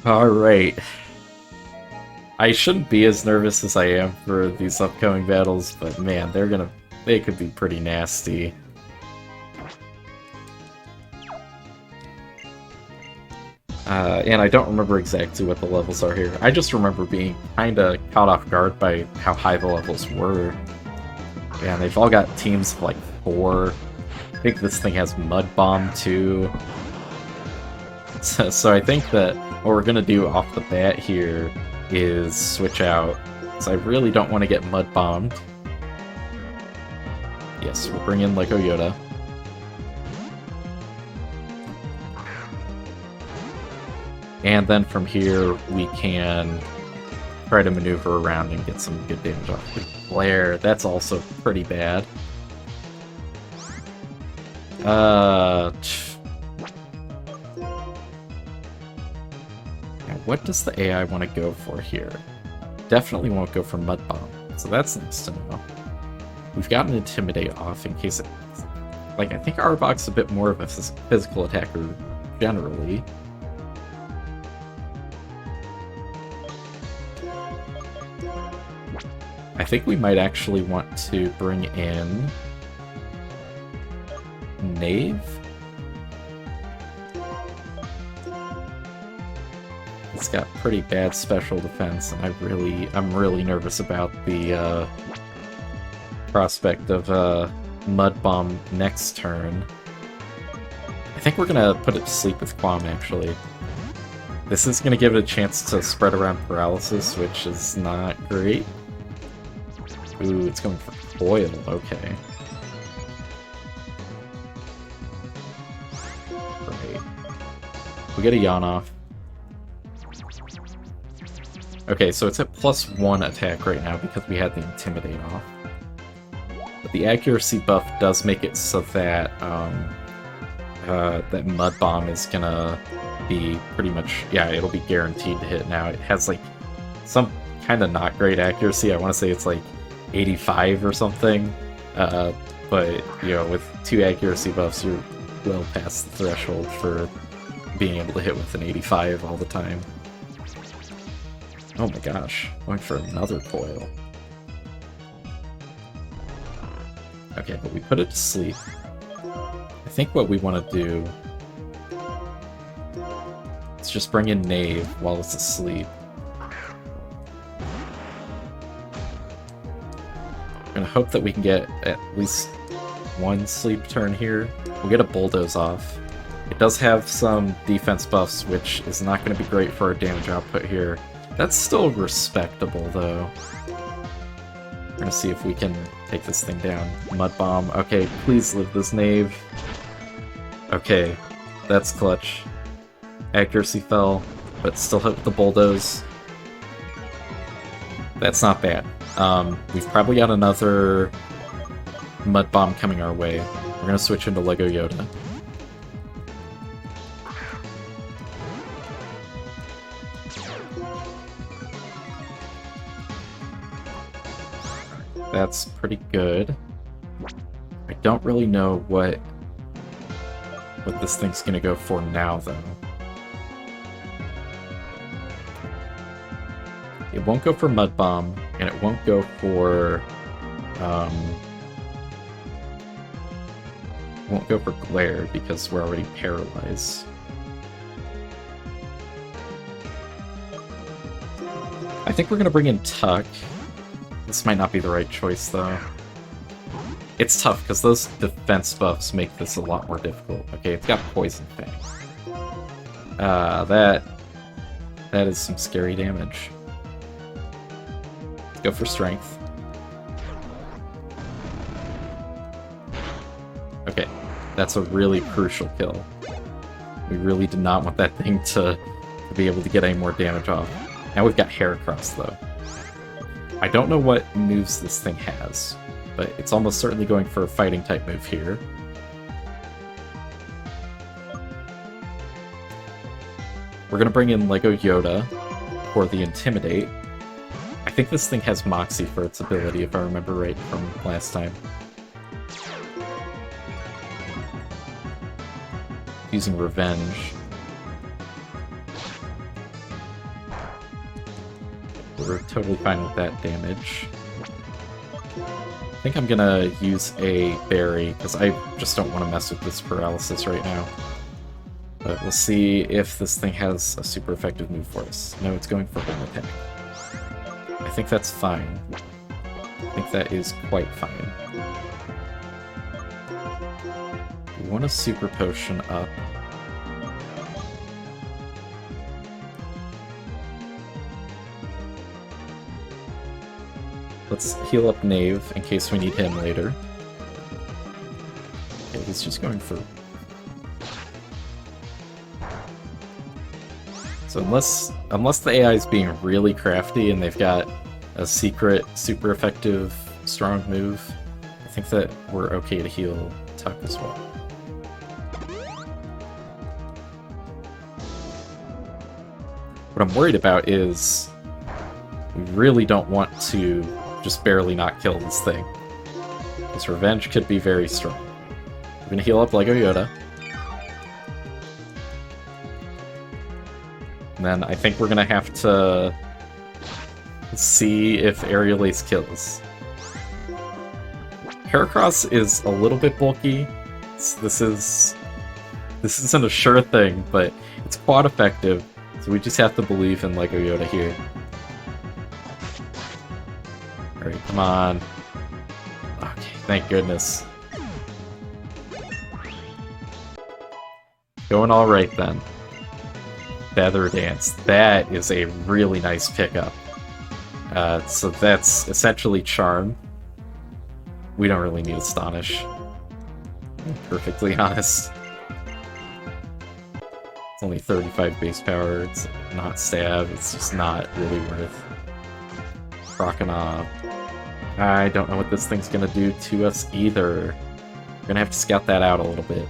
Alright. I shouldn't be as nervous as I am for these upcoming battles, but man, they could be pretty nasty. And I don't remember exactly what the levels are here. I just remember being kinda caught off guard by how high the levels were. Yeah, and they've all got teams of like 4. I think this thing has Mud Bomb too. So I think that what we're gonna do off the bat here is switch out. So I really don't want to get Mud Bombed. Yes, we'll bring in Lego Yoda. And then from here, we can try to maneuver around and get some good damage off the glare. That's also pretty bad. What does the AI want to go for here? Definitely won't go for Mud Bomb, so that's nice to know. We've got an Intimidate off in case it... Like, I think Arbok's a bit more of a physical attacker generally. I think we might actually want to bring in Knave. It's got pretty bad special defense, and I'm really nervous about the prospect of Mud Bomb next turn. I think we're gonna put it to sleep with Quam, actually. This is gonna give it a chance to spread around paralysis, which is not great. Ooh, it's going for Coil, okay. Right. We get a Yawn off. Okay, so it's at +1 attack right now because we had the Intimidate off. But the accuracy buff does make it so that that Mud Bomb is gonna be pretty much... Yeah, it'll be guaranteed to hit now. It has, like, some kind of not great accuracy. I want to say it's, like, 85 or something. But, you know, with 2 accuracy buffs, you're well past the threshold for being able to hit with an 85 all the time. Oh my gosh, going for another Coil. Okay, but we put it to sleep. I think what we want to do is just bring in Knave while it's asleep. I'm gonna hope that we can get at least 1 sleep turn here. We'll get a Bulldoze off. It does have some defense buffs, which is not going to be great for our damage output here. That's still respectable, though. We're gonna see if we can take this thing down. Mud Bomb. Okay, please live this Knave. Okay, that's clutch. Accuracy fell, but still hit with the Bulldoze. That's not bad. We've probably got another Mud Bomb coming our way. We're gonna switch into Lego Yoda. That's pretty good. I don't really know what this thing's gonna go for now, though. It won't go for Mud Bomb, and it won't go for Glare because we're already paralyzed. I think we're gonna bring in Tuck. This might not be the right choice, though. It's tough, because those defense buffs make this a lot more difficult. Okay, it's got Poison Fang. That is some scary damage. Let's go for Strength. Okay, that's a really crucial kill. We really did not want that thing to be able to get any more damage off. Now we've got Heracross, though. I don't know what moves this thing has, but it's almost certainly going for a fighting type move here. We're gonna bring in Lego Yoda for the Intimidate. I think this thing has Moxie for its ability, if I remember right from last time. Using Revenge. We're totally fine with that damage. I think I'm gonna use a berry, because I just don't want to mess with this paralysis right now. But we'll see if this thing has a super effective move for us. No, it's going for home attack. I think that's fine. I think that is quite fine. We want a super potion up. Let's heal up Knave in case we need him later. Okay, he's just going for... So unless the AI is being really crafty and they've got a secret, super effective, strong move, I think that we're okay to heal Tuck as well. What I'm worried about is we really don't want to just barely not kill this thing. This revenge could be very strong. We're gonna heal up Lego Yoda. And then I think we're gonna have to see if Aerial Ace kills. Heracross is a little bit bulky. This isn't a sure thing, but it's quad effective, so we just have to believe in Lego Yoda here. Alright, come on. Okay, thank goodness. Going alright then. Feather Dance. That is a really nice pickup. So that's essentially Charm. We don't really need Astonish. Perfectly honest. It's only 35 base power. It's not Stab. It's just not really worth. Croconaw. I don't know what this thing's gonna do to us either. We're gonna have to scout that out a little bit.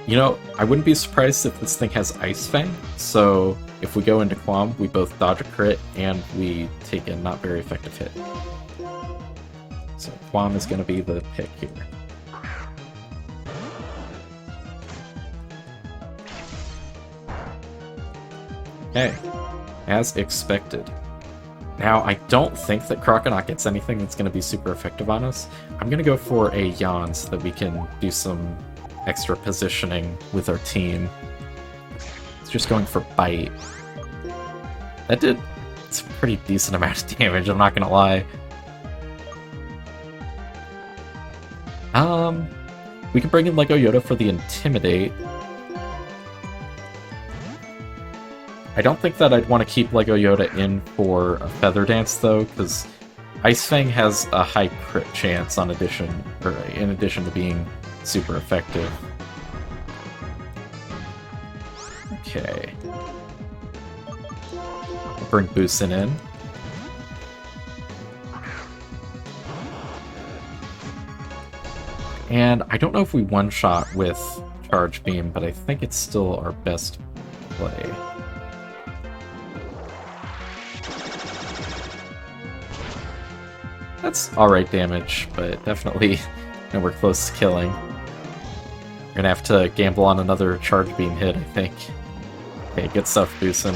You know, I wouldn't be surprised if this thing has Ice Fang, so if we go into Quam, we both dodge a crit and we take a not very effective hit. So Quam is gonna be the pick here. Okay. As expected. Now, I don't think that Croconaw gets anything that's going to be super effective on us. I'm going to go for a Yawn so that we can do some extra positioning with our team. It's just going for Bite. That did... It's a pretty decent amount of damage, I'm not going to lie. We can bring in Lego Yoda for the Intimidate. I don't think that I'd want to keep Lego Yoda in for a Feather Dance, though, because Ice Fang has a high crit chance in addition to being super effective. Okay. I'll bring Boosin in. And I don't know if we one-shot with Charge Beam, but I think it's still our best play. That's alright damage, but definitely nowhere close to killing. We're gonna have to gamble on another Charge Beam hit, I think. Okay, good stuff, Boosin.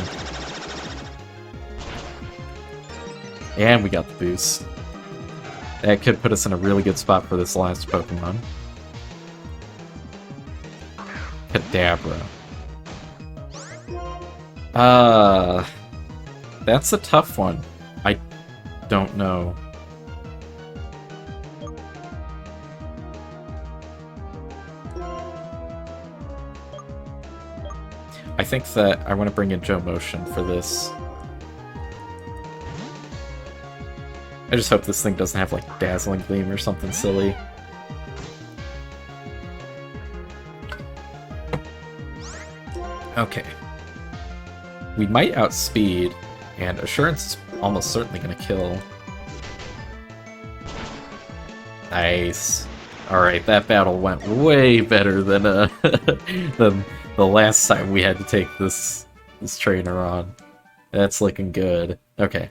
And we got the boost. That could put us in a really good spot for this last Pokemon. Kadabra. That's a tough one. I don't know. I think that I want to bring in Joe Motion for this. I just hope this thing doesn't have, like, Dazzling Gleam or something silly. Okay. We might outspeed, and Assurance is almost certainly going to kill. Nice. Alright, that battle went way better than than the last time we had to take this trainer on. That's looking good. Okay.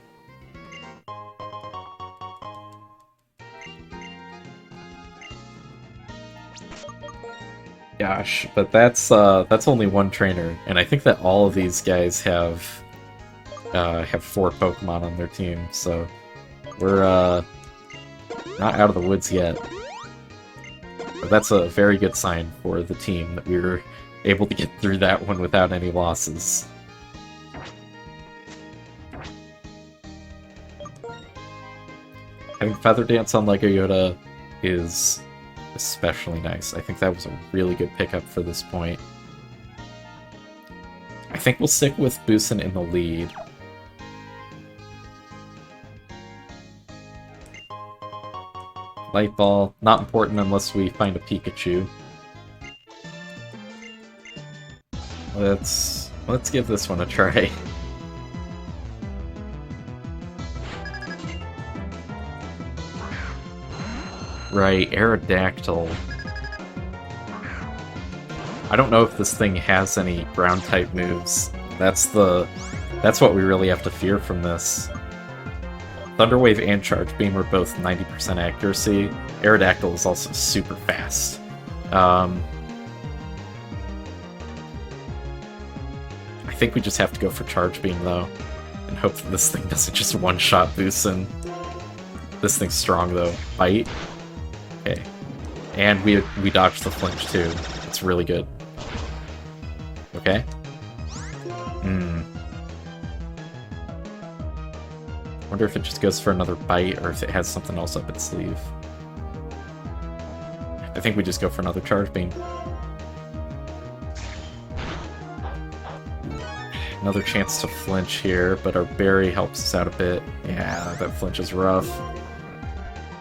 Gosh, but that's only one trainer, and I think that all of these guys have 4 Pokemon on their team, so we're not out of the woods yet. But that's a very good sign for the team that we were able to get through that one without any losses. Having Feather Dance on Lego Yoda is especially nice. I think that was a really good pickup for this point. I think we'll stick with Boosin in the lead. Light Ball, not important unless we find a Pikachu. Let's give this one a try. Right, Aerodactyl. I don't know if this thing has any ground-type moves. That's what we really have to fear from this. Thunder Wave and Charge Beam are both 90% accuracy. Aerodactyl is also super fast. I think we just have to go for Charge Beam, though, and hope that this thing doesn't just one-shot Boosin. This thing's strong, though. Bite. Okay. And we dodged the flinch, too. It's really good. Okay. Wonder if it just goes for another bite, or if it has something else up its sleeve. I think we just go for another Charge Beam. Another chance to flinch here, but our berry helps us out a bit. Yeah, that flinch is rough.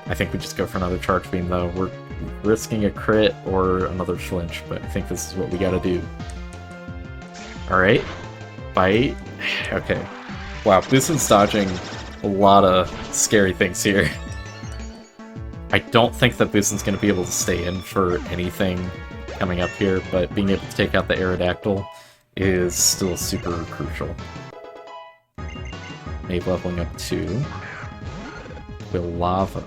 I think we just go for another Charge Beam, though. We're risking a crit or another flinch, but I think this is what we gotta do. Alright. Bite. Okay. Wow, Boosin's dodging a lot of scary things here. I don't think that Boosin's going to be able to stay in for anything coming up here, but being able to take out the Aerodactyl is still super crucial. Maybe leveling up 2. Lava.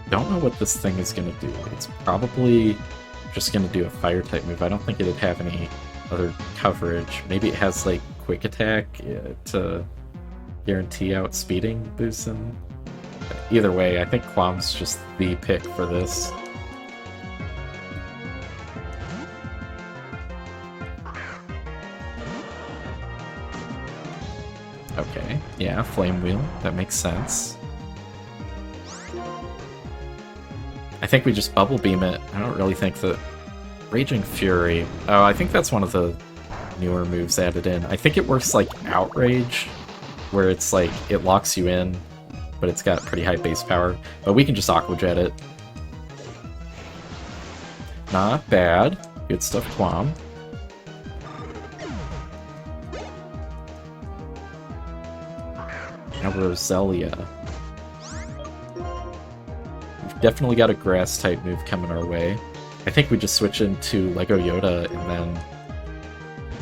Don't know what this thing is going to do. It's probably just going to do a fire-type move. I don't think it'd have any other coverage. Maybe it has, like, quick attack to guarantee outspeeding Boosin. Either way, I think Quam's just the pick for this. Okay, yeah, Flame Wheel, that makes sense. I think we just Bubble Beam it. I don't really think that... Raging Fury. Oh, I think that's one of the newer moves added in. I think it works like Outrage, where it's like, it locks you in, but it's got pretty high base power. But we can just Aqua Jet it. Not bad. Good stuff, Quam. Now Roselia. We've definitely got a Grass-type move coming our way. I think we just switch into Lego Yoda and then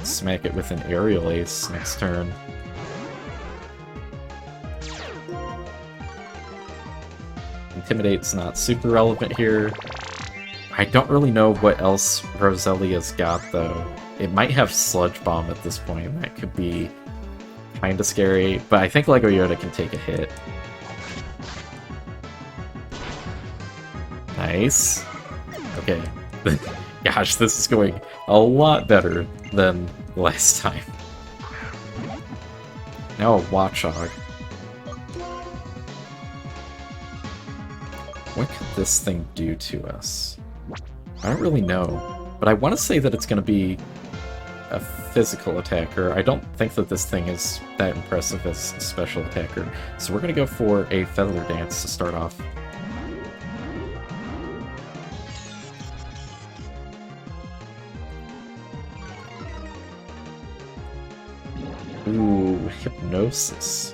smack it with an Aerial Ace next turn. Intimidate's not super relevant here. I don't really know what else Roselia's got, though. It might have Sludge Bomb at this point. That could be kinda scary, but I think Lego Yoda can take a hit. Nice. Okay. Gosh, this is going a lot better than last time. Now a Watchog. What could this thing do to us? I don't really know, but I want to say that it's going to be a physical attacker. I don't think that this thing is that impressive as a special attacker, so we're going to go for a Feather Dance to start off. Ooh, Hypnosis.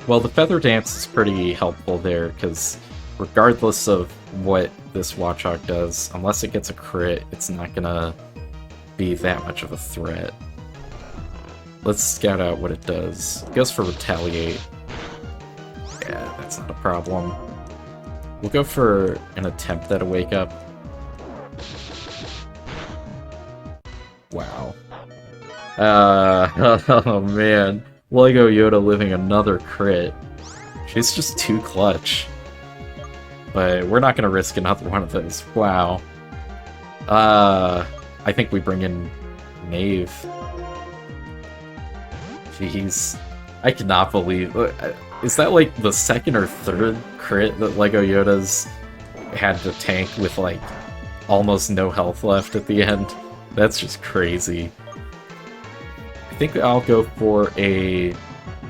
Well, the Feather Dance is pretty helpful there, because regardless of what this Watchog does, unless it gets a crit, it's not gonna be that much of a threat. Let's scout out what it does. It goes for Retaliate. Yeah, that's not a problem. We'll go for an attempt at a Wake Up. Wow. Oh man. Lego Yoda living another crit. She's just too clutch. But we're not gonna risk another one of those. Wow. I think we bring in Knave. Jeez. I cannot believe... Is that like the second or third crit that Lego Yoda's had to tank with like almost no health left at the end? That's just crazy. I think I'll go for a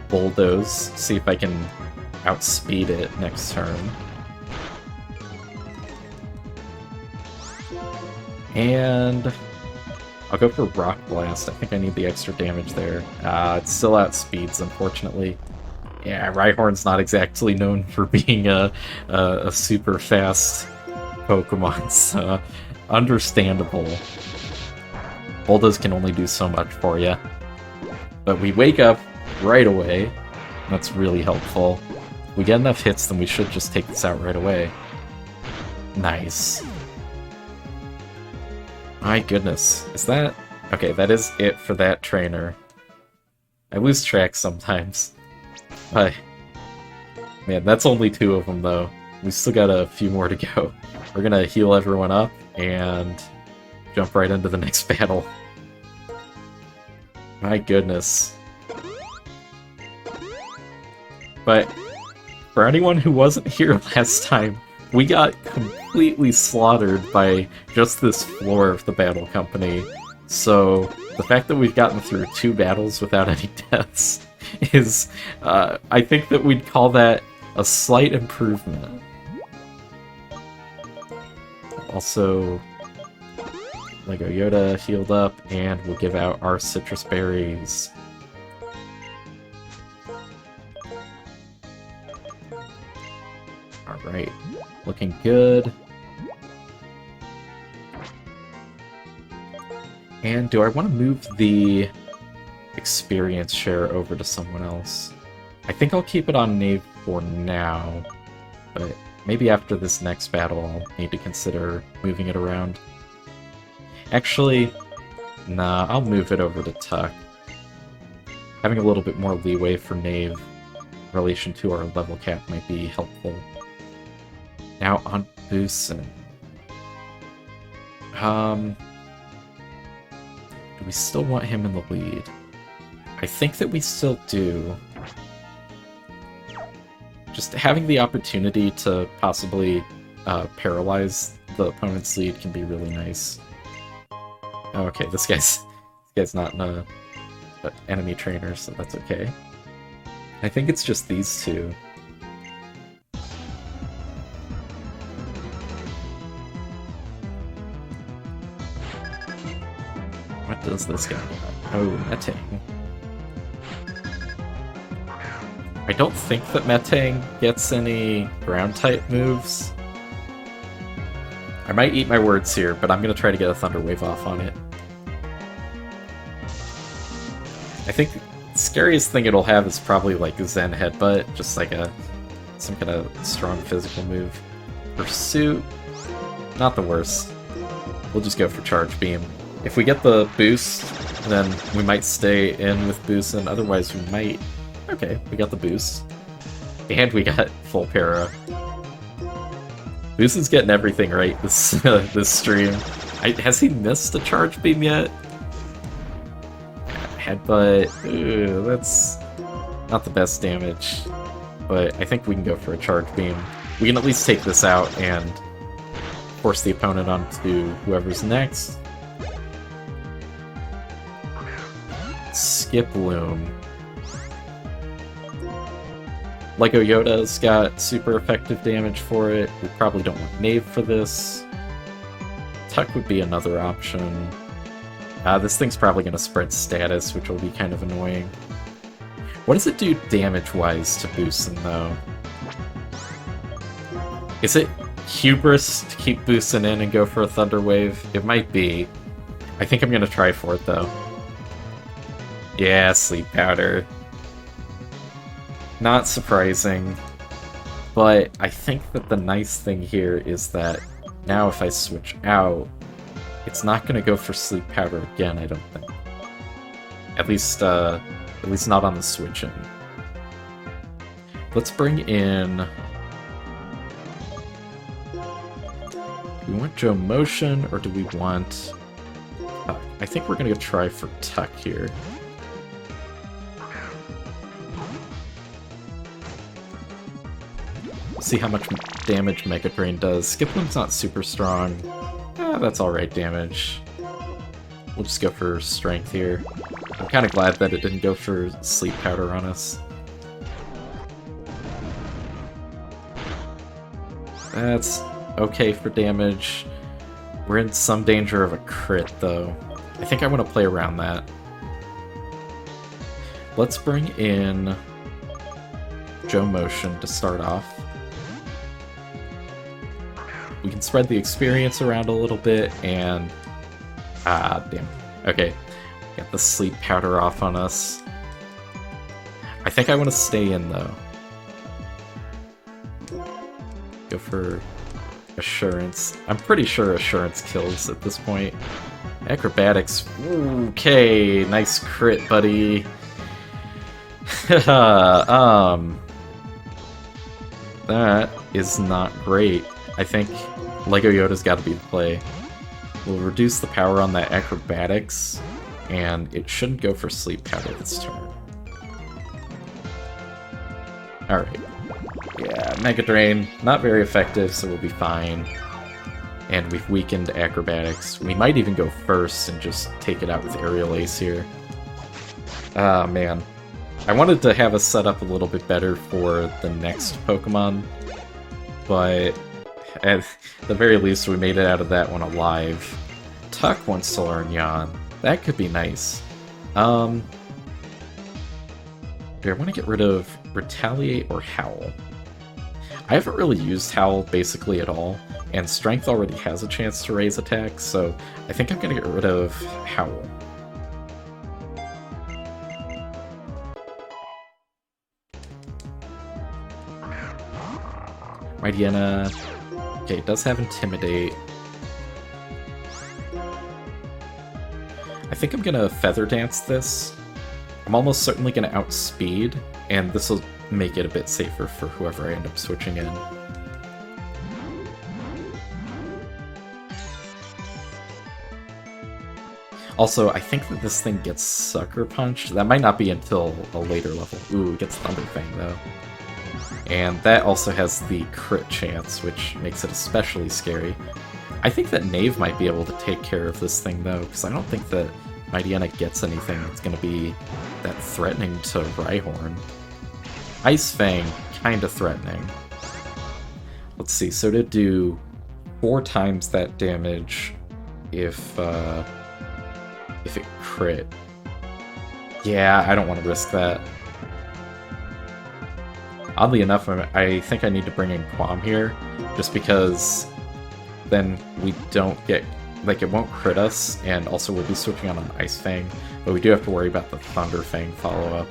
Bulldoze, see if I can outspeed it next turn. And I'll go for Rock Blast. I think I need the extra damage there. It still outspeeds, unfortunately. Yeah, Rhyhorn's not exactly known for being a super fast Pokemon, so understandable. Bulldoze can only do so much for you. But we wake up right away. That's really helpful. If we get enough hits, then we should just take this out right away. Nice. My goodness. Is that... Okay, that is it for that trainer. I lose track sometimes. But... Man, that's only 2 of them, though. We still got a few more to go. We're gonna heal everyone up, and jump right into the next battle. My goodness. But, for anyone who wasn't here last time, we got completely slaughtered by just this floor of the Battle Company. So, the fact that we've gotten through 2 battles without any deaths is, I think that we'd call that a slight improvement. Also, Lego Yoda healed up, and we'll give out our citrus berries. Alright, looking good. And do I want to move the experience share over to someone else? I think I'll keep it on Knave for now, but maybe after this next battle I'll need to consider moving it around. Actually, nah, I'll move it over to Tuck. Having a little bit more leeway for Knave in relation to our level cap might be helpful. Now on Boosin. Do we still want him in the lead? I think that we still do. Just having the opportunity to possibly paralyze the opponent's lead can be really nice. Oh, okay, this guy's not an enemy trainer, so that's okay. I think it's just these 2. What does this guy got? Oh, Metang. I don't think that Metang gets any ground-type moves. I might eat my words here, but I'm going to try to get a Thunder Wave off on it. I think the scariest thing it'll have is probably like a Zen Headbutt, just like some kind of strong physical move. Pursuit, not the worst. We'll just go for Charge Beam. If we get the boost, then we might stay in with boost, and otherwise we might... Okay, we got the boost. And we got full para. Boost is getting everything right this this stream. Has he missed a Charge Beam yet? Headbutt. Ooh, that's not the best damage. But I think we can go for a Charge Beam. We can at least take this out and force the opponent onto whoever's next. Skip Loom. Lego Yoda's got super effective damage for it. We probably don't want Knave for this. Tuck would be another option. This thing's probably going to spread status, which will be kind of annoying. What does it do damage-wise to Boosin, though? Is it hubris to keep Boosin in and go for a Thunder Wave? It might be. I think I'm going to try for it, though. Yeah, Sleep Powder. Not surprising, but I think that the nice thing here is that now if I switch out, It's not gonna go for Sleep Powder again, I don't think. At least not on the switch-in. Let's bring in... Do we want Joe Motion, or do we want... I think we're gonna go try for Tuck here. See how much damage Mega Drain does. Skiploom's not super strong. That's alright damage. We'll just go for Strength here. I'm kind of glad that it didn't go for Sleep Powder on us. That's okay for damage. We're in some danger of a crit, though. I think I want to play around that. Let's bring in Joe Motion to start off. We can spread the experience around a little bit, and... damn. Okay. Got the Sleep Powder off on us. I think I want to stay in, though. Go for Assurance. I'm pretty sure Assurance kills at this point. Acrobatics. Okay, nice crit, buddy. That is not great. I think Lego Yoda's got to be the play. We'll reduce the power on that Acrobatics, and it shouldn't go for Sleep Powder this turn. Alright. Yeah, Mega Drain, not very effective, so we'll be fine. And we've weakened Acrobatics. We might even go first and just take it out with Aerial Ace here. Ah, man. I wanted to have us set up a little bit better for the next Pokemon, but at the very least we made it out of that one alive. Tuck wants to learn Yawn. That could be nice. Do I want to get rid of Retaliate or Howl? I haven't really used Howl basically at all, and Strength already has a chance to raise attacks, so I think I'm going to get rid of Howl. Mightyena. Okay, it does have Intimidate. I think I'm gonna Feather Dance this. I'm almost certainly gonna outspeed, and this will make it a bit safer for whoever I end up switching in. Also, I think that this thing gets Sucker Punched. That might not be until a later level. Ooh, it gets Thunder Fang though. And that also has the crit chance, which makes it especially scary. I think that Knave might be able to take care of this thing, though, because I don't think that Mightyena gets anything that's going to be that threatening to Rhyhorn. Ice Fang, kind of threatening. Let's see, so to do 4 times that damage if it crit. Yeah, I don't want to risk that. Oddly enough, I think I need to bring in Quam here, just because then we don't get, like, it won't crit us, and also we'll be switching on an Ice Fang, but we do have to worry about the Thunder Fang follow-up.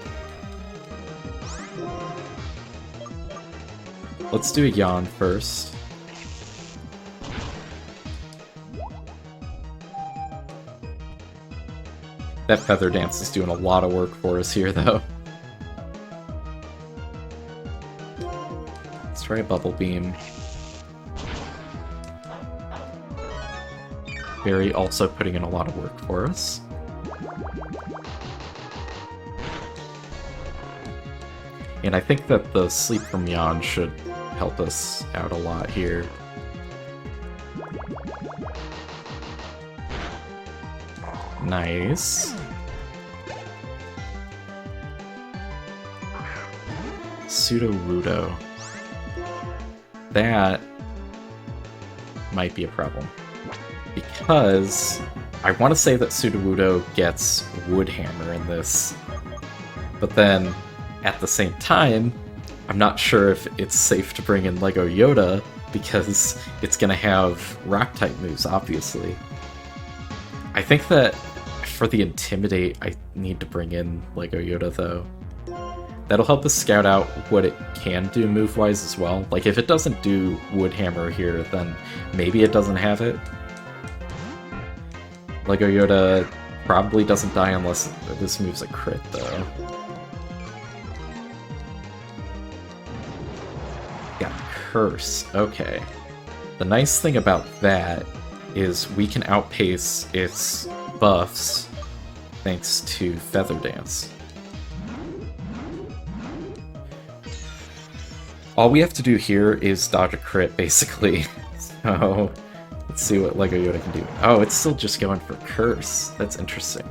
Let's do a Yawn first. That Feather Dance is doing a lot of work for us here, though. Try a Bubble Beam. Barry also putting in a lot of work for us. And I think that the Sleep from Yawn should help us out a lot here. Nice. Sudowoodo. That might be a problem. Because I want to say that Sudowoodo gets Woodhammer in this. But then, at the same time, I'm not sure if it's safe to bring in Lego Yoda, because it's going to have Rock-type moves, obviously. I think that for the Intimidate, I need to bring in Lego Yoda, though. That'll help us scout out what it can do move-wise as well. Like, if it doesn't do Woodhammer here, then maybe it doesn't have it. Lego Yoda probably doesn't die unless this move's a crit, though. Got Curse. Okay. The nice thing about that is we can outpace its buffs thanks to Feather Dance. All we have to do here is dodge a crit, basically. So, let's see what Lego Yoda can do. Oh, it's still just going for Curse. That's interesting.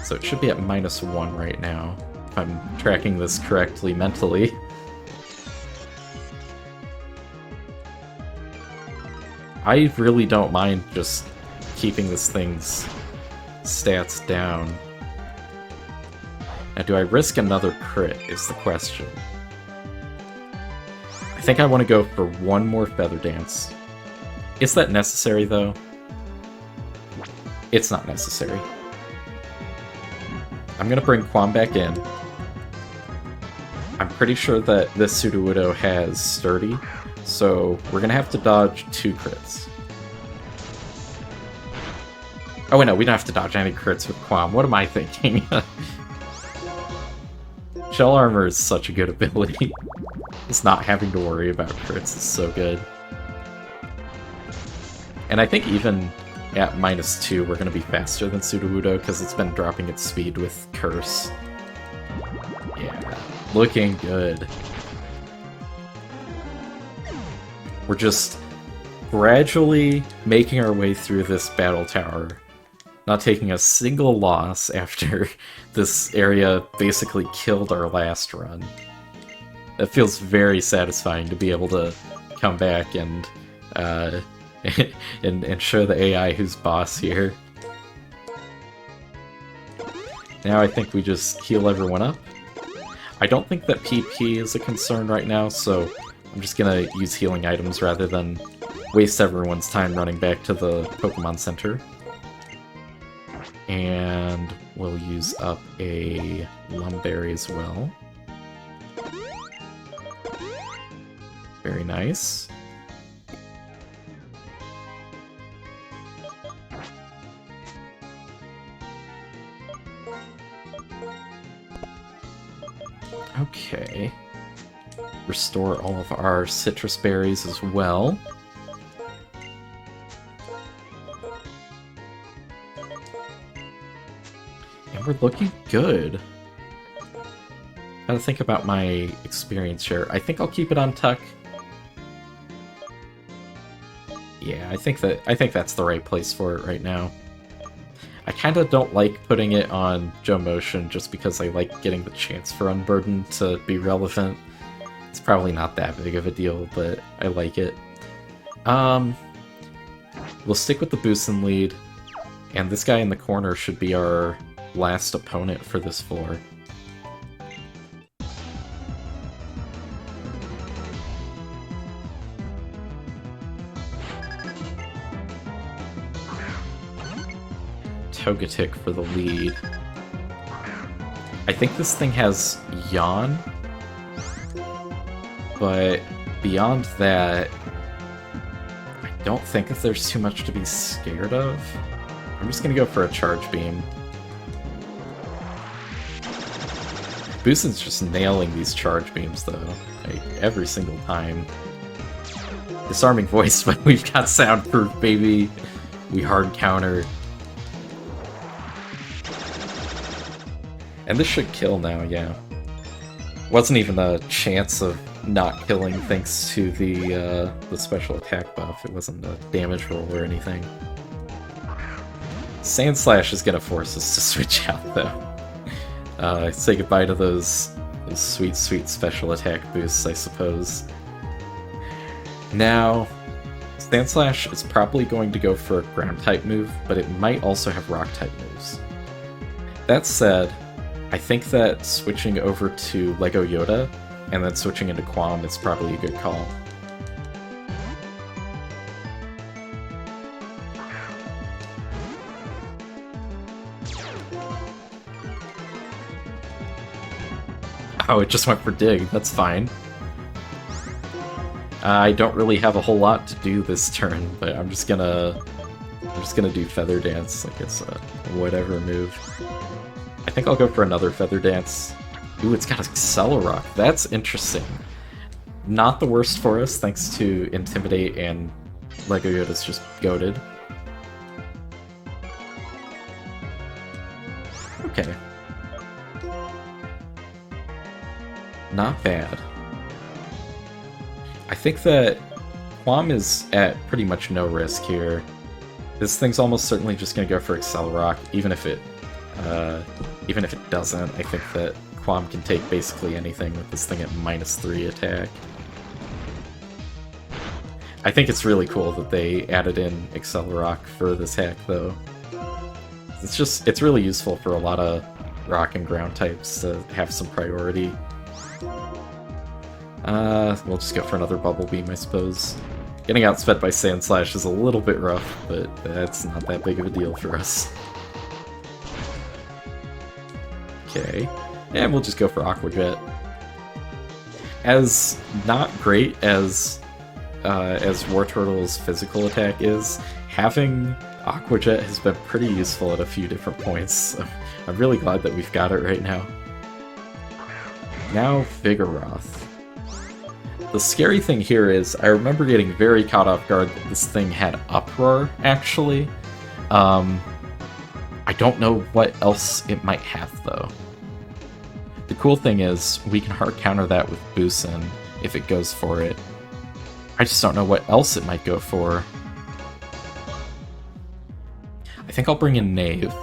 So it should be at -1 right now, if I'm tracking this correctly mentally. I really don't mind just keeping this thing's stats down. Now, do I risk another crit, is the question. I think I want to go for one more Feather Dance. Is that necessary, though? It's not necessary. I'm gonna bring Quam back in. I'm pretty sure that this Sudowoodo has Sturdy, so we're gonna have to dodge 2 crits. Oh wait, no, we don't have to dodge any crits with Quam. What am I thinking? Shell Armor is such a good ability. Just not having to worry about crits is so good. And I think even at -2, we're going to be faster than Sudowoodo because it's been dropping its speed with Curse. Yeah, looking good. We're just gradually making our way through this battle tower, not taking a single loss after this area basically killed our last run. It feels very satisfying to be able to come back and and show the AI who's boss here. Now I think we just heal everyone up. I don't think that PP is a concern right now, so I'm just gonna use healing items rather than waste everyone's time running back to the Pokemon Center. And we'll use up a Lumberry as well. Very nice. Okay. Restore all of our citrus berries as well. And we're looking good. Gotta think about my experience share. I think I'll keep it on Tuck. Yeah, I think that's the right place for it right now. I kinda don't like putting it on Joe Motion just because I like getting the chance for Unburden to be relevant. It's probably not that big of a deal, but I like it. We'll stick with the Boosin lead, and this guy in the corner should be our last opponent for this floor. Togetic for the lead. I think this thing has Yawn, but beyond that, I don't think that there's too much to be scared of. I'm just gonna go for a Charge Beam. Boosin's just nailing these Charge Beams, though, like, every single time. Disarming Voice, but we've got Soundproof, baby! We hard counter. And this should kill now, yeah. Wasn't even a chance of not killing thanks to the special attack buff. It wasn't a damage roll or anything. Sandslash is gonna force us to switch out, though. Say goodbye to those sweet, sweet special attack boosts, I suppose. Now, Sandslash is probably going to go for a Ground-type move, but it might also have Rock-type moves. That said, I think that switching over to Lego Yoda and then switching into Quam is probably a good call. Oh, it just went for Dig. That's fine. I don't really have a whole lot to do this turn, but I'm just gonna do Feather Dance like it's a whatever move. I think I'll go for another Feather Dance. Ooh, it's got Accelerock. That's interesting. Not the worst for us, thanks to Intimidate and Lego Yoda's just goated. Okay. Not bad. I think that Quam is at pretty much no risk here. This thing's almost certainly just gonna go for Accelerock, even if it doesn't. I think that Quam can take basically anything with this thing at -3 attack. I think it's really cool that they added in Accelerock for this hack, though. It's really useful for a lot of rock and ground types to have some priority. We'll just go for another Bubble Beam, I suppose. Getting outsped by Sand Slash is a little bit rough, but that's not that big of a deal for us. Okay, and we'll just go for Aqua Jet. As not great as War Turtle's physical attack is, having Aqua Jet has been pretty useful at a few different points, so I'm really glad that we've got it right now. Now Vigoroth. The scary thing here is, I remember getting very caught off guard that this thing had Uproar, actually. I don't know what else it might have, though. The cool thing is, we can hard counter that with Boosin if it goes for it. I just don't know what else it might go for. I think I'll bring in Knave.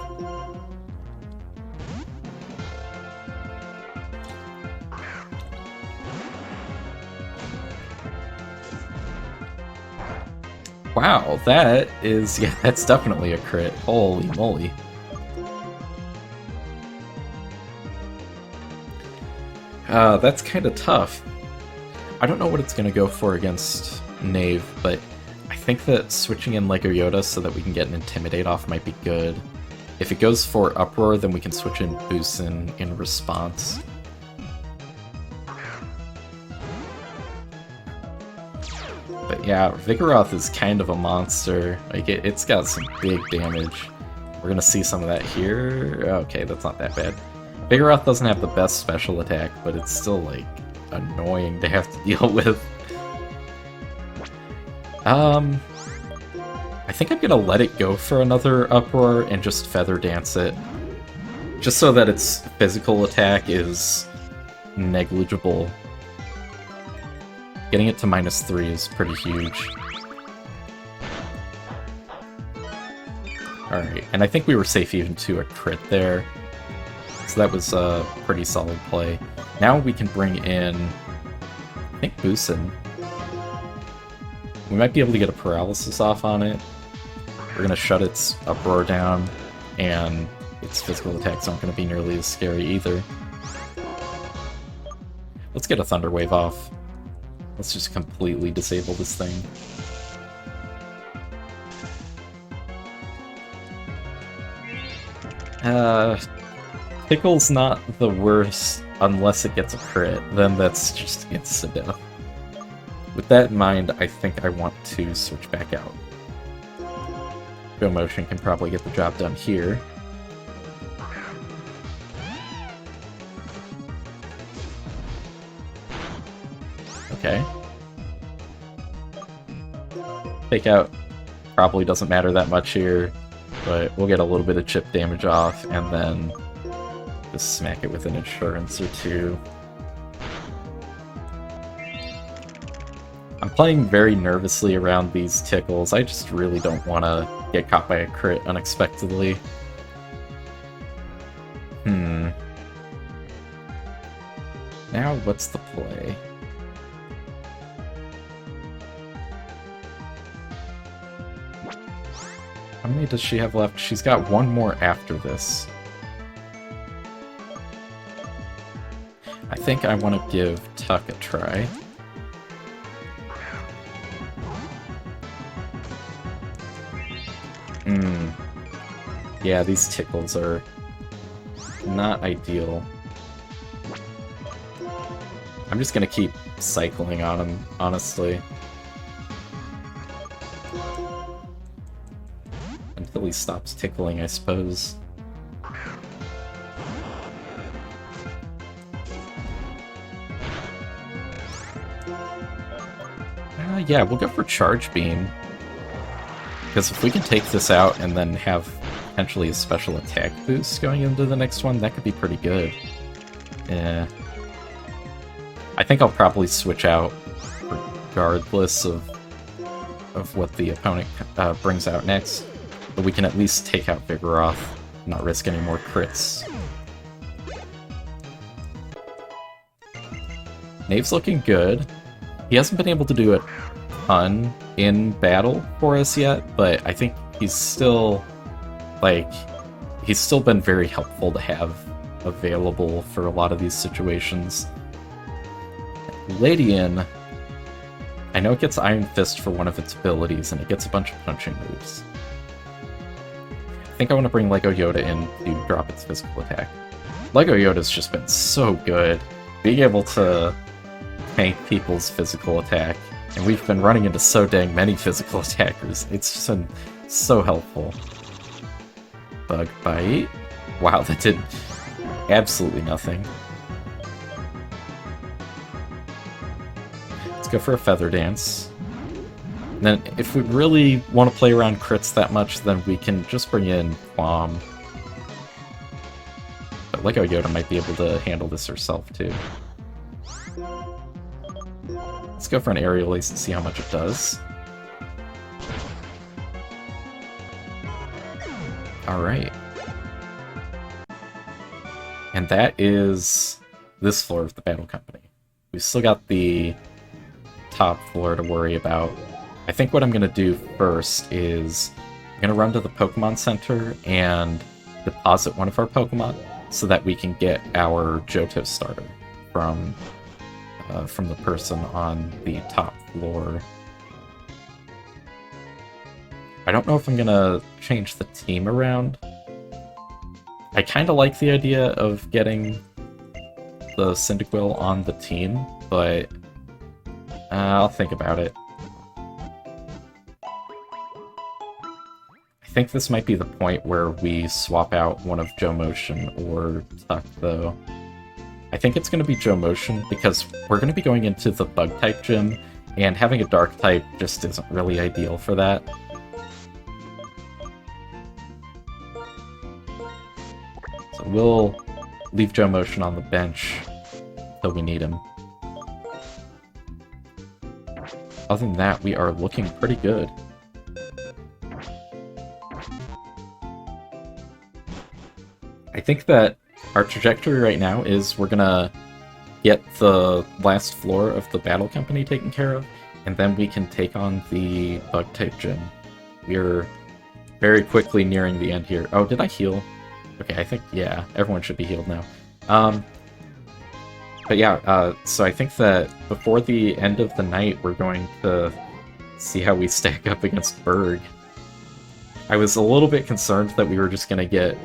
Wow, that's definitely a crit. Holy moly. That's kind of tough. I don't know what it's going to go for against Knave, but I think that switching in Lego Yoda so that we can get an Intimidate off might be good. If it goes for Uproar, then we can switch in Boosin in response. But yeah, Vigoroth is kind of a monster. Like, it's got some big damage. We're gonna see some of that here. Okay, that's not that bad. Vigoroth doesn't have the best special attack, but it's still, like, annoying to have to deal with. I think I'm gonna let it go for another Uproar and just Feather Dance it. Just so that its physical attack is negligible. Getting it to -3 is pretty huge. Alright, and I think we were safe even to a crit there. So that was a pretty solid play. Now we can bring in, I think, Boosin. We might be able to get a paralysis off on it. We're going to shut its Uproar down, and its physical attacks aren't going to be nearly as scary either. Let's get a Thunder Wave off. Let's just completely disable this thing. Pickle's not the worst unless it gets a crit, then that's just instant death. With that in mind, I think I want to switch back out. Go Motion can probably get the job done here. Okay. Take out probably doesn't matter that much here, but we'll get a little bit of chip damage off, and then just smack it with an insurance or two. I'm playing very nervously around these tickles. I just really don't want to get caught by a crit unexpectedly. Now what's the play? How many does she have left? She's got one more after this. I think I want to give Tuck a try. Yeah, these tickles are not ideal. I'm just gonna keep cycling on him, honestly. Until he stops tickling, I suppose. Yeah, we'll go for Charge Beam. Because if we can take this out and then have potentially a special attack boost going into the next one, that could be pretty good. Yeah. I think I'll probably switch out regardless of what the opponent brings out next. But we can at least take out Vigoroth, not risk any more crits. Knave's looking good. He hasn't been able to do a ton in battle for us yet, but I think he's still, like, he's still been very helpful to have available for a lot of these situations. Ladian, I know it gets Iron Fist for one of its abilities, and it gets a bunch of punching moves. I think I want to bring Lego Yoda in to drop its physical attack. Lego Yoda's just been so good. Being able to tank people's physical attack, and we've been running into so dang many physical attackers. It's just been so helpful. Bug Bite. Wow, that did absolutely nothing. Let's go for a Feather Dance. And then, if we really want to play around crits that much, then we can just bring in Quam. But Lego Yoda might be able to handle this herself, too. Let's go for an Aerial Ace and see how much it does. Alright. And that is this floor of the Battle Company. We've still got the top floor to worry about. I think what I'm going to do first is I'm going to run to the Pokemon Center and deposit one of our Pokemon so that we can get our Johto starter from the person on the top floor. I don't know if I'm gonna change the team around. I kind of like the idea of getting the Cyndaquil on the team, but I'll think about it. I think this might be the point where we swap out one of Joe Motion or Tuck, though. I think it's going to be Joe Motion, because we're going to be going into the Bug-type gym, and having a Dark-type just isn't really ideal for that. So we'll leave Joe Motion on the bench till we need him. Other than that, we are looking pretty good. I think that our trajectory right now is we're gonna get the last floor of the Battle Company taken care of, and then we can take on the Bug-type gym. We're very quickly nearing the end here. Oh, did I heal? Okay, I think, yeah, everyone should be healed now. But yeah, so I think that before the end of the night, we're going to see how we stack up against Berg. I was a little bit concerned that we were just going to get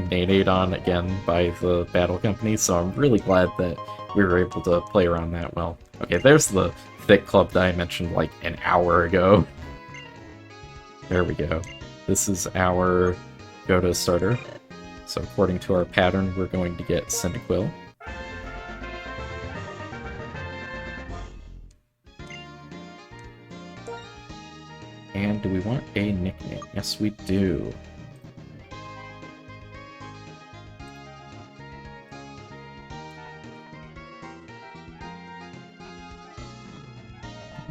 Nade on again by the Battle Company, so I'm really glad that we were able to play around that well. Okay, there's the thick club that I mentioned like an hour ago. There we go. This is our Johto starter. So according to our pattern, we're going to get Cyndaquil. And do we want a nickname? Yes, we do.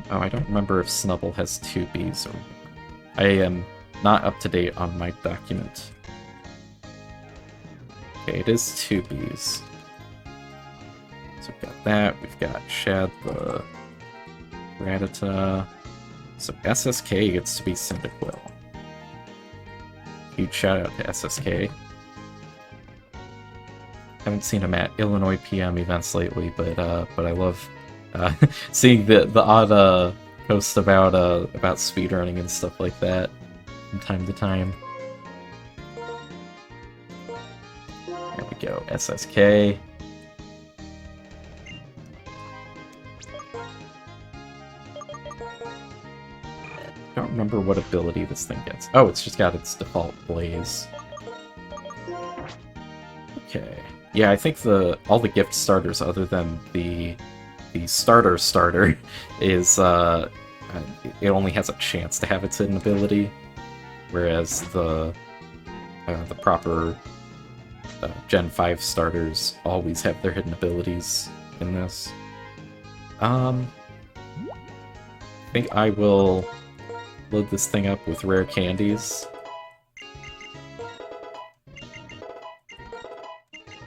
Oh, I don't remember if Snubble has 2 Bs or... I am not up to date on my document. Okay, it is 2 Bs. So we've got that, we've got Shad the Rattata. So SSK gets to be Cyndaquil. Huge shout out to SSK. Haven't seen him at Illinois PM events lately, but I love seeing the odd posts about speedrunning and stuff like that from time to time. There we go, SSK. I don't remember what ability this thing gets. Oh, it's just got its default blaze. Okay. Yeah, I think all the gift starters other than the starter is it only has a chance to have its hidden ability, whereas the proper Gen 5 starters always have their hidden abilities in this. I think I will load this thing up with rare candies.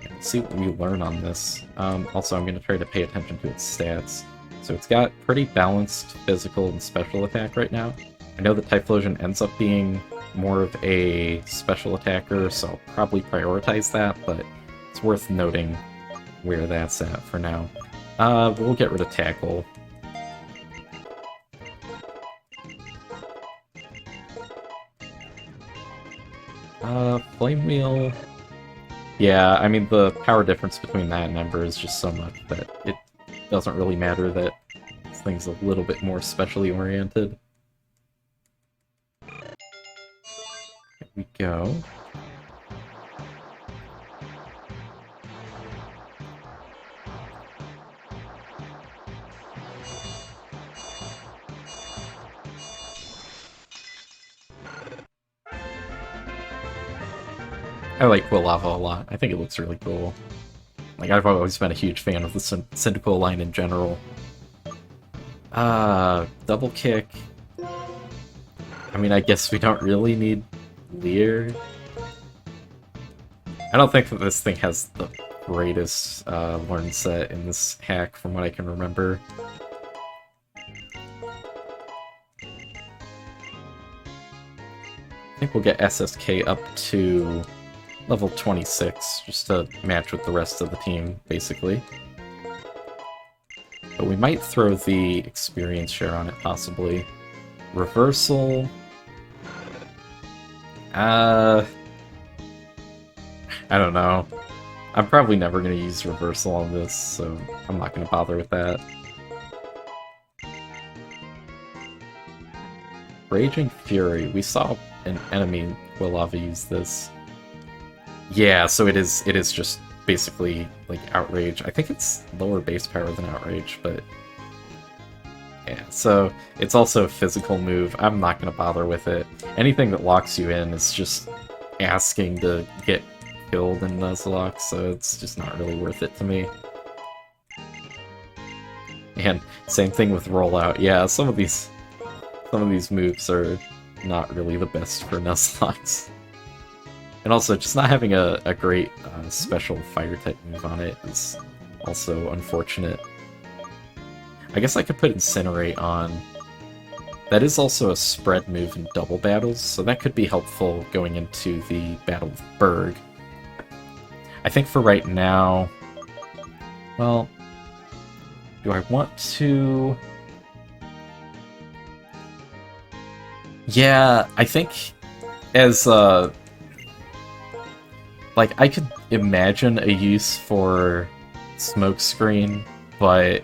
And see what we learn on this. Also, I'm going to try to pay attention to its stats. So it's got pretty balanced physical and special attack right now. I know that Typhlosion ends up being more of a special attacker, so I'll probably prioritize that, but it's worth noting where that's at for now. We'll get rid of Tackle. Flame Wheel... Yeah, I mean, the power difference between that and Ember is just so much that it doesn't really matter that this thing's a little bit more specially oriented. Here we go. I like Quilava a lot. I think it looks really cool. Like, I've always been a huge fan of the Cyndaquil line in general. Double Kick. I mean, I guess we don't really need Leer. I don't think that this thing has the greatest learn set in this hack, from what I can remember. I think we'll get SSK up to level 26, just to match with the rest of the team, basically. But we might throw the experience share on it, possibly. Reversal... I don't know. I'm probably never going to use Reversal on this, so I'm not going to bother with that. Raging Fury. We saw an enemy Quilava use this. Yeah, so it is just basically like Outrage. I think it's lower base power than Outrage, but yeah, so it's also a physical move. I'm not going to bother with it. Anything that locks you in is just asking to get killed in Nuzlocke, so it's just not really worth it to me. And same thing with Rollout. Yeah, some of these moves are not really the best for Nuzlocks. And also, just not having a great special fire-type move on it is also unfortunate. I guess I could put Incinerate on. That is also a spread move in double battles, so that could be helpful going into the Battle of Berg. I think for right now... Well... Do I want to... Yeah, I think as like, I could imagine a use for Smokescreen, but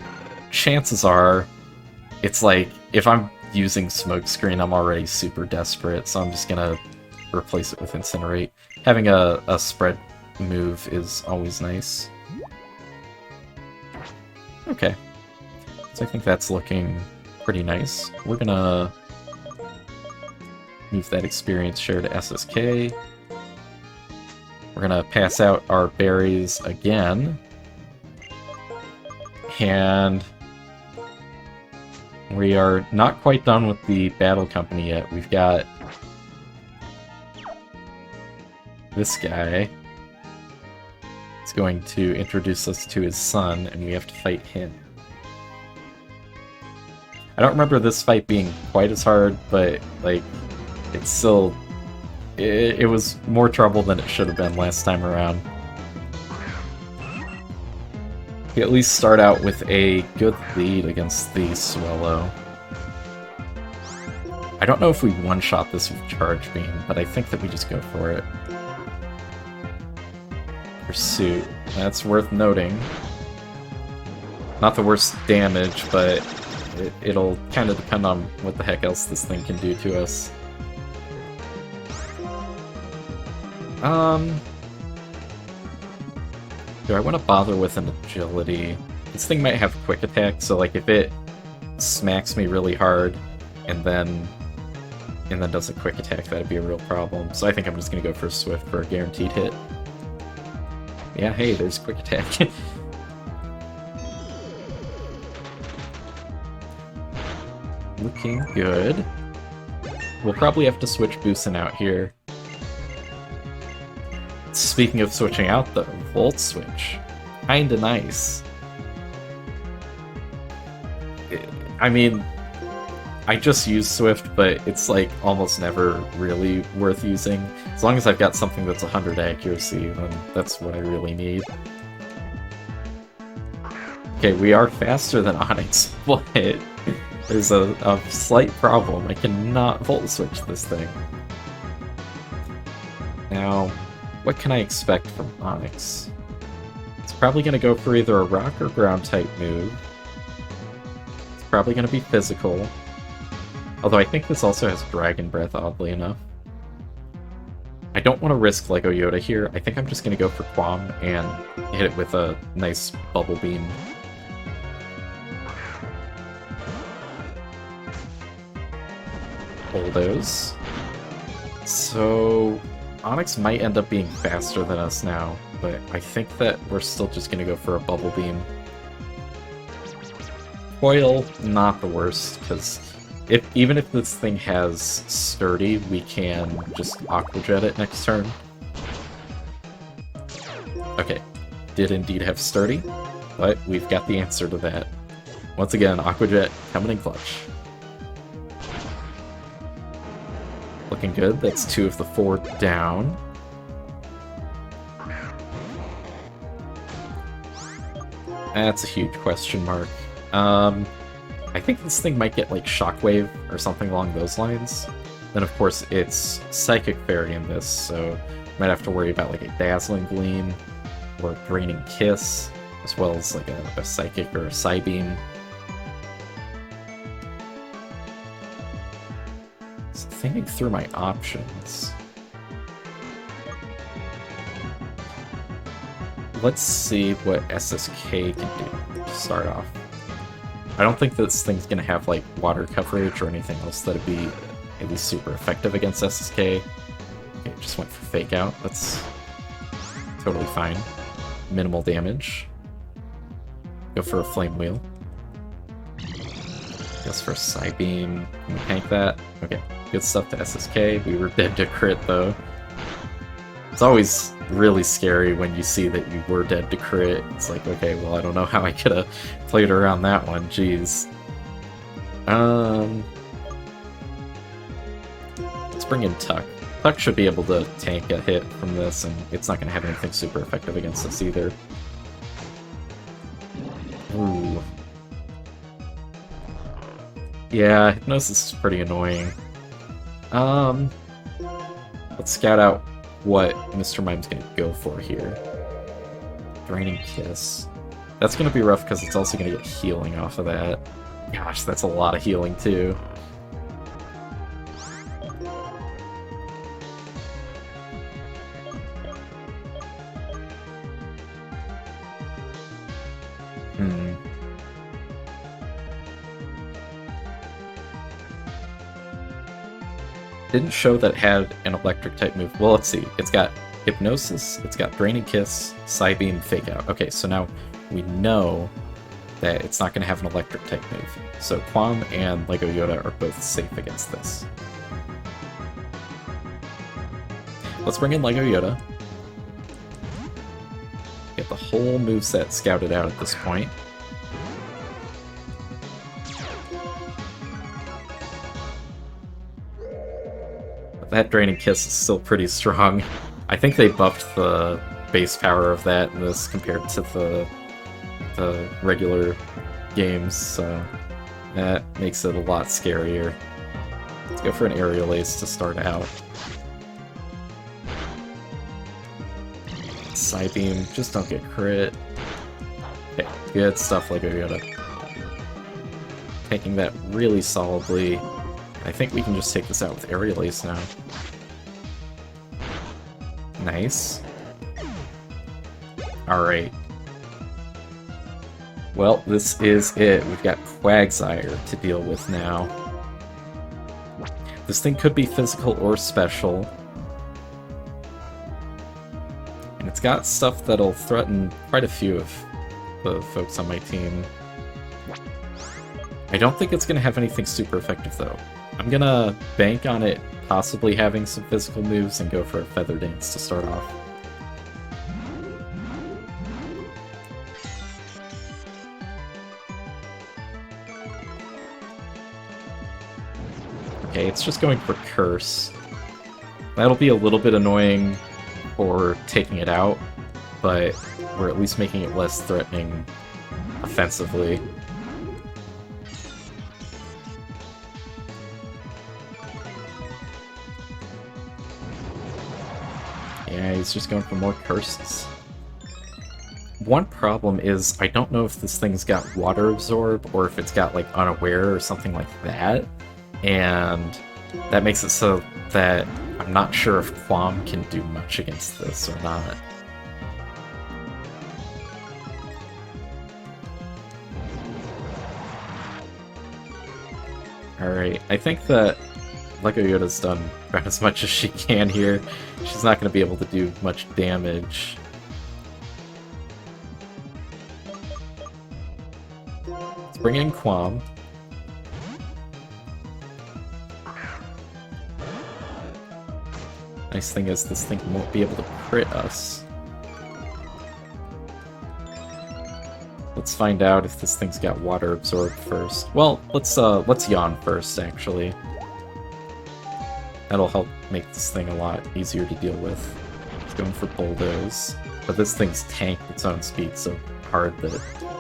chances are, it's like, if I'm using Smokescreen, I'm already super desperate, so I'm just gonna replace it with Incinerate. Having a spread move is always nice. Okay. So I think that's looking pretty nice. We're gonna move that experience share to SSK. We're gonna pass out our berries again. And we are not quite done with the battle company yet. We've got this guy. He's going to introduce us to his son, and we have to fight him. I don't remember this fight being quite as hard, but, like, it's still... It was more trouble than it should have been last time around. We at least start out with a good lead against the Swallow. I don't know if we one-shot this with Charge Beam, but I think that we just go for it. Pursuit. That's worth noting. Not the worst damage, but It'll kind of depend on what the heck else this thing can do to us. Do I want to bother with an agility? This thing might have quick attack, so like if it smacks me really hard and then does a quick attack, that'd be a real problem. So I think I'm just gonna go for Swift for a guaranteed hit. Yeah, hey, there's quick attack. Looking good. We'll probably have to switch Boosin out here. Speaking of switching out, though, Volt Switch. Kinda nice. I mean, I just use Swift, but it's like almost never really worth using. As long as I've got something that's 100 accuracy, then that's what I really need. Okay, we are faster than Onyx, but there's a slight problem. I cannot Volt Switch this thing. Now, what can I expect from Onyx? It's probably going to go for either a rock or ground type move. It's probably going to be physical. Although I think this also has Dragon Breath, oddly enough. I don't want to risk Lego Yoda here. I think I'm just going to go for Quam and hit it with a nice Bubble Beam. Bulldoze. So Onyx might end up being faster than us now, but I think that we're still just going to go for a Bubble Beam. Coil, not the worst, because even if this thing has Sturdy, we can just Aqua Jet it next turn. Okay, did indeed have Sturdy, but we've got the answer to that. Once again, Aqua Jet coming in clutch. Looking good, that's 2 of the 4 down. That's a huge question mark. I think this thing might get like Shockwave or something along those lines. Then of course it's Psychic Fairy in this, so might have to worry about like a Dazzling Gleam or Draining Kiss, as well as like a Psychic or a Psybeam. So thinking through my options. Let's see what SSK can do to start off. I don't think this thing's gonna have like water coverage or anything else that'd be at least super effective against SSK. Okay, just went for Fake Out. That's totally fine. Minimal damage. Go for a Flame Wheel. Guess for a Psybeam. Can we tank that? Okay, good stuff to SSK. We were dead to crit though. It's always really scary when you see that you were dead to crit. It's like, okay, well, I don't know how I could have played around that one. Jeez. Let's bring in Tuck. Tuck should be able to tank a hit from this, and it's not going to have anything super effective against us either. Ooh. Yeah, Hypnosis is pretty annoying. Let's scout out what Mr. Mime's gonna go for here. Draining Kiss. That's gonna be rough because it's also gonna get healing off of that. Gosh, that's a lot of healing too. Didn't show that it had an electric type move. Well, let's see. It's got Hypnosis, it's got Draining Kiss, Psybeam, Fake Out. Okay, so now we know that it's not going to have an electric type move. So Quam and Lego Yoda are both safe against this. Let's bring in Lego Yoda. Get the whole moveset scouted out at this point. That Draining Kiss is still pretty strong. I think they buffed the base power of that in this compared to the regular games, so that makes it a lot scarier. Let's go for an Aerial Ace to start out. Psybeam, just don't get crit. Okay, good stuff, Lego Yoda. taking that really solidly. I think we can just take this out with Aerial Ace now. Nice. Alright. Well, this is it. We've got Quagsire to deal with now. This thing could be physical or special. And it's got stuff that'll threaten quite a few of the folks on my team. I don't think it's going to have anything super effective, though. I'm going to bank on it possibly having some physical moves and go for a Feather Dance to start off. Okay, it's just going for Curse. That'll be a little bit annoying for taking it out, but we're at least making it less threatening offensively. Yeah, he's just going for more curses. One problem is I don't know if this thing's got Water Absorb or if it's got like Unaware or something like that, and that makes it so that I'm not sure if Quam can do much against this or not. Alright, I think that Lego Yoda's done about as much as she can here. She's not going to be able to do much damage. Let's bring in Quam. Nice thing is this thing won't be able to crit us. Let's find out if this thing's got Water Absorb first. Well, let's yawn first, actually. That'll help make this thing a lot easier to deal with. It's going for Bulldoze. But this thing's tanked its own speed so hard that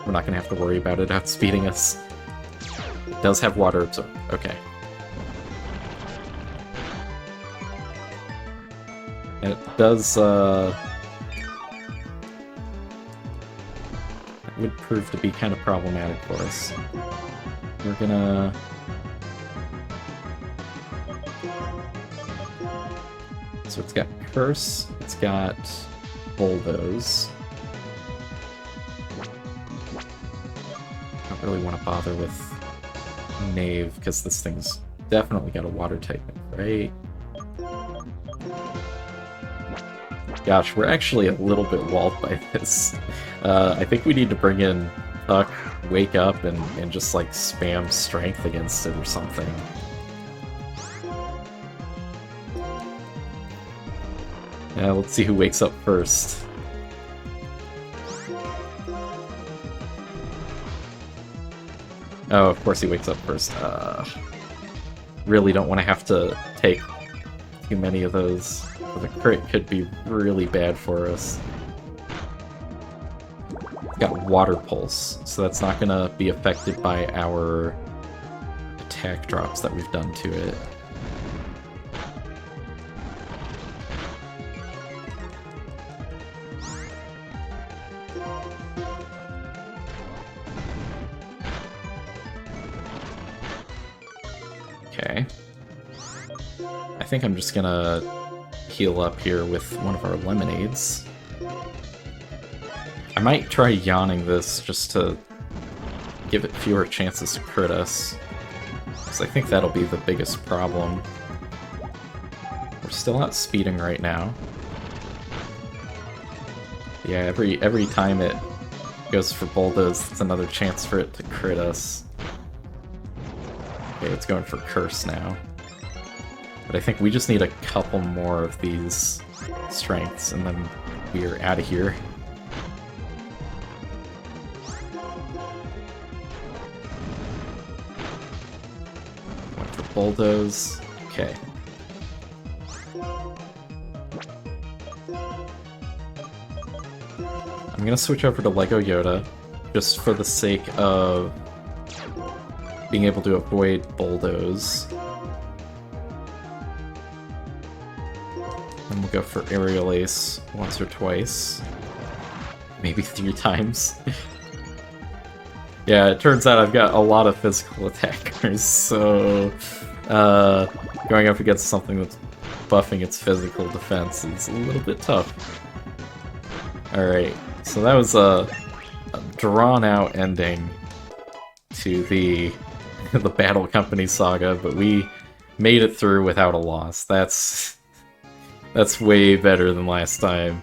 we're not going to have to worry about it outspeeding us. It does have Water Absorb. Okay. And it does, it would prove to be kind of problematic for us. We're gonna... So it's got Curse, it's got Bulldoze. Don't really want to bother with Knave, because this thing's definitely got a Water type, right? Gosh, we're actually a little bit walled by this. I think we need to bring in Puck, Wake Up, and just like spam Strength against it or something. Yeah, let's see who wakes up first. Oh, of course he wakes up first. Really don't want to have to take too many of those. The crit could be really bad for us. It's got Water Pulse, so that's not going to be affected by our attack drops that we've done to it. Okay. I think I'm just gonna heal up here with one of our lemonades. I might try yawning this just to give it fewer chances to crit us, because I think that'll be the biggest problem. We're still outspeeding right now. Yeah, every time it goes for Bulldoze, it's another chance for it to crit us. Okay, it's going for Curse now. But I think we just need a couple more of these strengths, and then we are out of here. Went for Bulldoze. Okay. I'm gonna switch over to Lego Yoda, just for the sake of being able to avoid Bulldoze. And we'll go for Aerial Ace once or twice. Maybe 3 times. Yeah, it turns out I've got a lot of physical attackers, so going up against something that's buffing its physical defense is a little bit tough. Alright, so that was a drawn-out ending to the the Battle Company saga, but we made it through without a loss. That's way better than last time.